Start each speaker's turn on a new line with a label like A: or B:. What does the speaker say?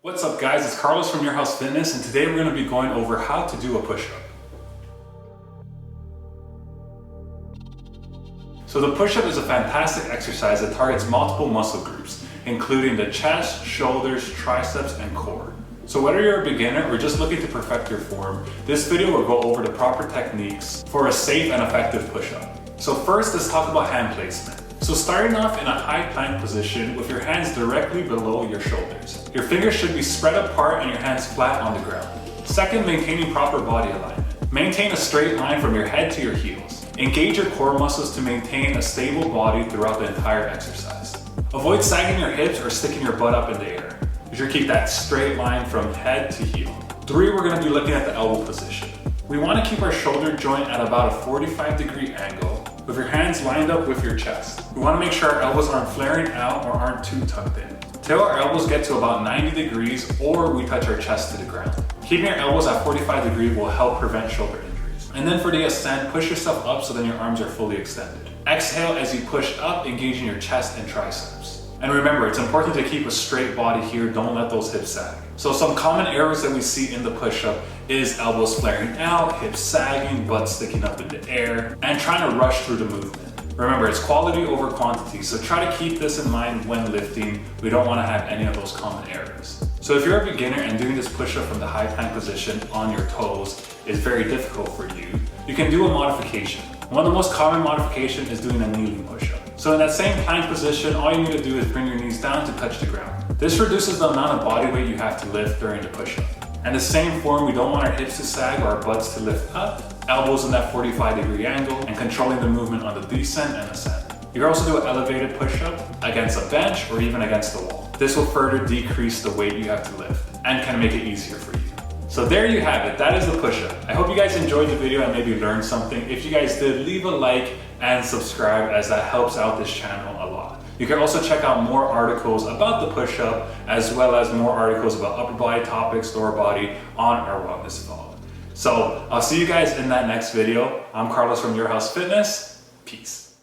A: What's up guys, it's Carlos from Your House Fitness, and today we're going to be going over how to do a push-up. So the push-up is a fantastic exercise that targets multiple muscle groups, including the chest, shoulders, triceps, and core. So whether you're a beginner or just looking to perfect your form, this video will go over the proper techniques for a safe and effective push-up. So first, let's talk about hand placement. So starting off in a high plank position with your hands directly below your shoulders. Your fingers should be spread apart and your hands flat on the ground. Second, maintaining proper body alignment. Maintain a straight line from your head to your heels. Engage your core muscles to maintain a stable body throughout the entire exercise. Avoid sagging your hips or sticking your butt up in the air. You should keep that straight line from head to heel. 3, we're going to be looking at the elbow position. We want to keep our shoulder joint at about a 45-degree angle with your hands lined up with your chest. We want to make sure our elbows aren't flaring out or aren't too tucked in. Till our elbows get to about 90 degrees or we touch our chest to the ground. Keeping your elbows at 45 degrees will help prevent shoulder injuries. And then for the ascent, push yourself up so then your arms are fully extended. Exhale as you push up, engaging your chest and triceps. And remember, it's important to keep a straight body here, don't let those hips sag. So some common errors that we see in the push-up is elbows flaring out, hips sagging, butt sticking up in the air, and trying to rush through the movement. Remember, it's quality over quantity, so try to keep this in mind when lifting. We don't want to have any of those common errors. So if you're a beginner and doing this push-up from the high plank position on your toes is very difficult for you, you can do a modification. One of the most common modifications is doing a kneeling push-up. So in that same plank position, all you need to do is bring your knees down to touch the ground. This reduces the amount of body weight you have to lift during the push-up. And the same form, we don't want our hips to sag or our butts to lift up, elbows in that 45-degree angle, and controlling the movement on the descent and ascent. You can also do an elevated push-up against a bench or even against the wall. This will further decrease the weight you have to lift and can make it easier for you. So there you have it, that is the push-up. I hope you guys enjoyed the video and maybe learned something. If you guys did, leave a like and subscribe as that helps out this channel a lot. You can also check out more articles about the push-up as well as more articles about upper body topics, lower body on our wellness blog. So I'll see you guys in that next video. I'm Carlos from Your House Fitness. Peace.